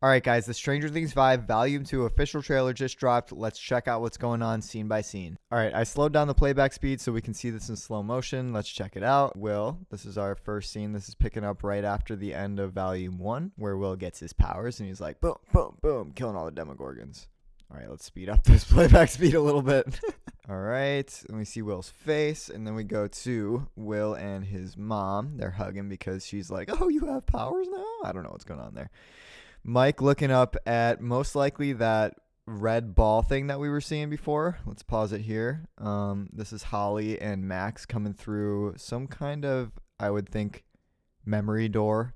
All right, guys, the Stranger Things 5 Volume 2 official trailer just dropped. Let's check out what's going on scene by scene. All right, I slowed down the playback speed so we can see this in slow motion. Let's check it out. Will, this is our first scene. This is picking up right after the end of Volume 1, where Will gets his powers, and he's like, boom, boom, boom, killing all the Demogorgons. All right, let's speed up this playback speed a little bit. All right, let me see Will's face, and then we go to Will and his mom. They're hugging because she's like, oh, you have powers now? I don't know what's going on there. Mike looking up at most likely that red ball thing that we were seeing before. Let's pause it here. This is Holly and Max coming through some kind of, I would think, memory door.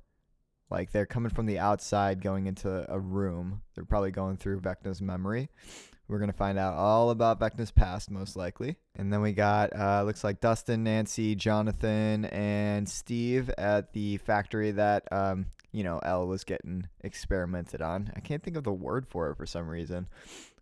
Like they're coming from the outside going into a room. They're probably going through Vecna's memory. We're going to find out all about Vecna's past, most likely. And then we got, looks like Dustin, Nancy, Jonathan, and Steve at the factory that, Elle was getting experimented on. I can't think of the word for it for some reason.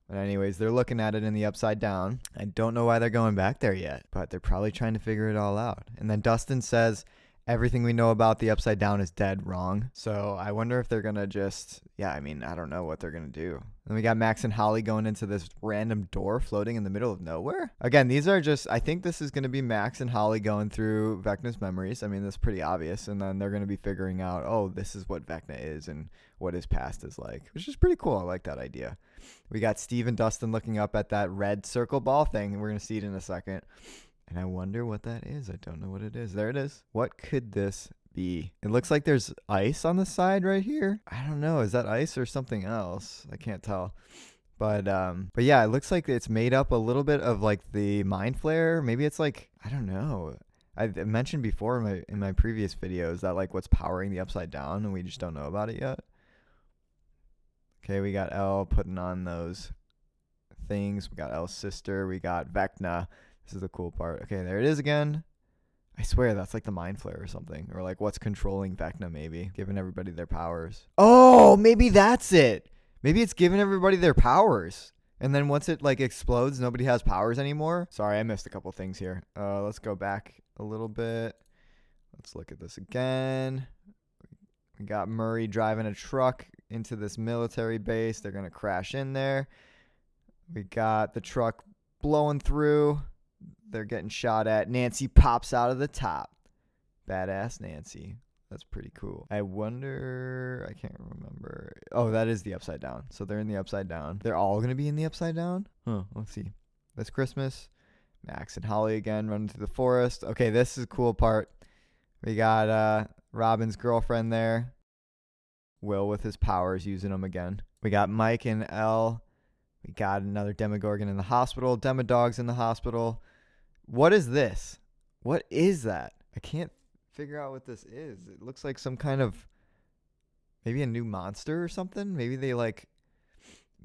But anyways, they're looking at it in the upside down. I don't know why they're going back there yet, but they're probably trying to figure it all out. And then Dustin says, everything we know about the upside down is dead wrong. So I wonder if they're going to just, I don't know what they're going to do. Then we got Max and Holly going into this random door floating in the middle of nowhere. Again, these are just, I think this is going to be Max and Holly going through Vecna's memories. I mean, that's pretty obvious. And then they're going to be figuring out, oh, this is what Vecna is and what his past is like, which is pretty cool. I like that idea. We got Steve and Dustin looking up at that red circle ball thing. We're going to see it in a second. And I wonder what that is. I don't know what it is. There it is. What could this be? It looks like there's ice on the side right here. I don't know. Is that ice or something else? I can't tell. But yeah, it looks like it's made up a little bit of like the mind flare. Maybe it's like, I don't know. I've mentioned before in my previous videos that like what's powering the upside down and we just don't know about it yet. Okay, we got Elle putting on those things. We got Elle's sister. We got Vecna. This is the cool part. Okay, there it is again. I swear that's like the mind flare or something. Or like what's controlling Vecna maybe. Giving everybody their powers. Oh, maybe that's it. Maybe it's giving everybody their powers. And then once it like explodes, nobody has powers anymore. Sorry, I missed a couple things here. Let's go back a little bit. Let's look at this again. We got Murray driving a truck into this military base. They're going to crash in there. We got the truck blowing through. They're getting shot at. Nancy pops out of the top. Badass Nancy. That's pretty cool. I wonder, I can't remember. Oh, that is the upside down. So they're in the upside down. They're all going to be in the upside down? Huh, let's see. This Christmas, Max and Holly again running through the forest. Okay, this is a cool part. We got Robin's girlfriend there. Will with his powers using them again. We got Mike and Elle. We got another Demogorgon in the hospital. Demodog's in the hospital. What is this? What is that? I can't figure out what this is. It looks like some kind of maybe a new monster or something. Maybe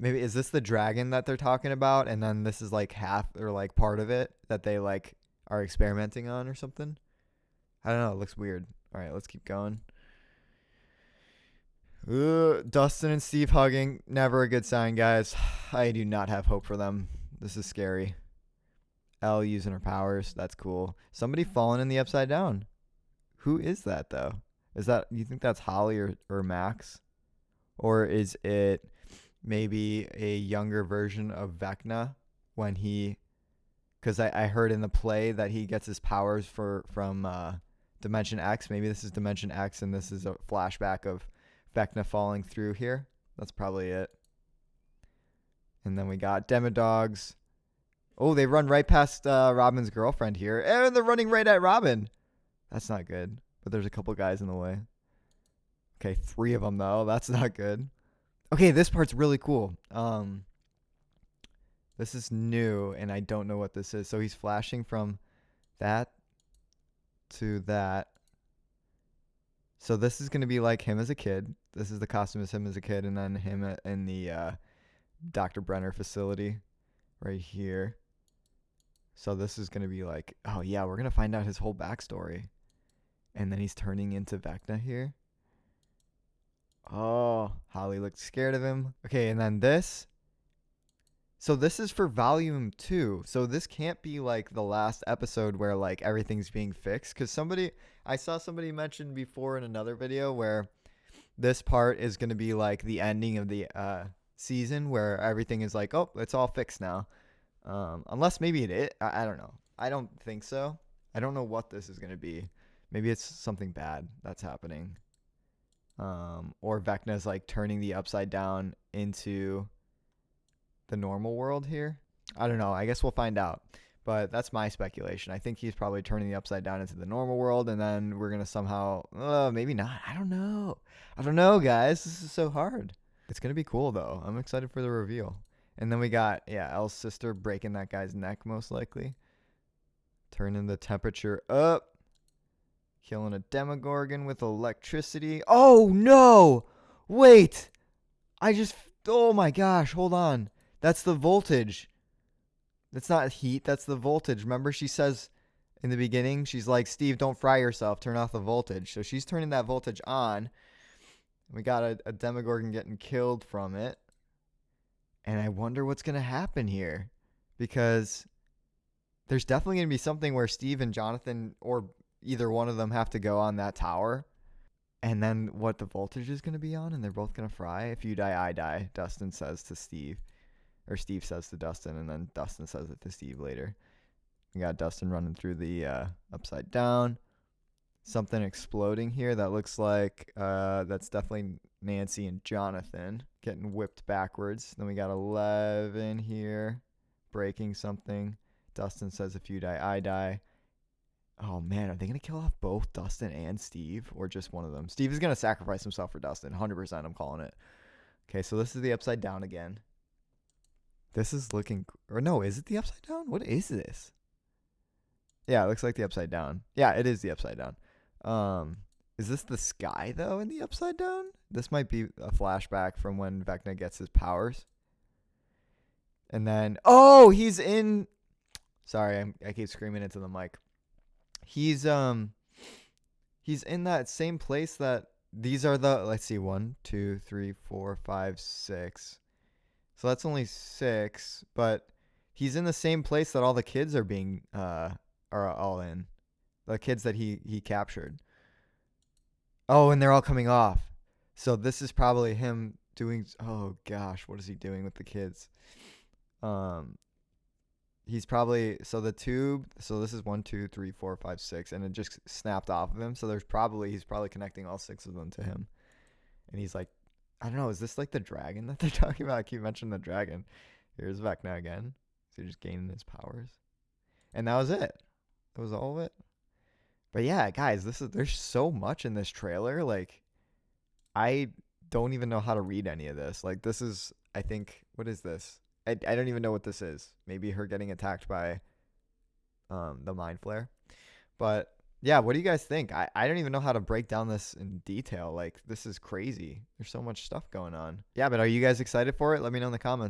is this the dragon that they're talking about? And then this is like half or like part of it that they like are experimenting on or something. I don't know. It looks weird. All right, let's keep going. Dustin and Steve hugging. Never a good sign, guys. I do not have hope for them. This is scary. Elle using her powers. That's cool. Somebody falling in the upside down. Who is that, though? You think that's Holly or Max? Or is it maybe a younger version of Vecna when because I heard in the play that he gets his powers from Dimension X. Maybe this is Dimension X and this is a flashback of Vecna falling through here. That's probably it. And then we got Demodogs. Oh, they run right past Robin's girlfriend here. And they're running right at Robin. That's not good. But there's a couple guys in the way. Okay, 3 of them, though. That's not good. Okay, this part's really cool. This is new, and I don't know what this is. So he's flashing from that to that. So this is going to be like him as a kid. This is the costume as him as a kid, and then him in the Dr. Brenner facility right here. So this is going to be like, oh yeah, we're going to find out his whole backstory. And then he's turning into Vecna here. Oh, Holly looked scared of him. Okay, and then this. So this is for volume 2. So this can't be like the last episode where like everything's being fixed. Because I saw somebody mention before in another video where this part is going to be like the ending of the season where everything is like, oh, it's all fixed now. Unless maybe it is. I don't know. I don't think so. I don't know what this is going to be. Maybe it's something bad that's happening. Or Vecna's like turning the upside down into the normal world here. I don't know. I guess we'll find out. But that's my speculation. I think he's probably turning the upside down into the normal world, and then we're going to somehow, maybe not. I don't know. I don't know, guys. This is so hard. It's going to be cool, though. I'm excited for the reveal. And then we got, Elle's sister breaking that guy's neck, most likely. Turning the temperature up. Killing a Demogorgon with electricity. Oh, no. Wait. Oh, my gosh. Hold on. That's the voltage. That's not heat. That's the voltage. Remember, she says in the beginning, she's like, Steve, don't fry yourself. Turn off the voltage. So she's turning that voltage on. We got a Demogorgon getting killed from it. And I wonder what's going to happen here. Because there's definitely going to be something where Steve and Jonathan, or either one of them, have to go on that tower. And then what the voltage is going to be on. And they're both going to fry. If you die, I die, Dustin says to Steve. Or Steve says to Dustin, and then Dustin says it to Steve later. We got Dustin running through the upside down. Something exploding here that looks like that's definitely Nancy and Jonathan getting whipped backwards. Then we got 11 here breaking something. Dustin says, if you die, I die. Oh, man, are they going to kill off both Dustin and Steve, or just one of them? Steve is going to sacrifice himself for Dustin. 100%, I'm calling it. Okay, so this is the upside down again. This is looking, or no, is it the upside down? What is this? Yeah, it looks like the upside down. Yeah, it is the upside down. Is this the sky, though, in the upside down? This might be a flashback from when Vecna gets his powers. And then, oh, he's in, sorry, I keep screaming into the mic. He's in that same place that, these are the, let's see, 1, 2, 3, 4, 5, 6. So that's only 6, but he's in the same place that all the kids are being are all in. The kids that he captured. Oh, and they're all coming off. So this is probably him doing, oh gosh, what is he doing with the kids? He's probably, so the tube, so this is 1, 2, 3, 4, 5, 6, and it just snapped off of him. So he's probably connecting all 6 of them to him. And he's like, I don't know, is this like the dragon that they're talking about? I keep mentioning the dragon. Here's Vecna again. So he's just gaining his powers. And that was it. That was all of it. But yeah, guys, there's so much in this trailer. Like, I don't even know how to read any of this. Like, this is, I think, what is this? I don't even know what this is. Maybe her getting attacked by the Mind Flare. But yeah, what do you guys think? I don't even know how to break down this in detail. Like, this is crazy. There's so much stuff going on. Yeah, but are you guys excited for it? Let me know in the comments.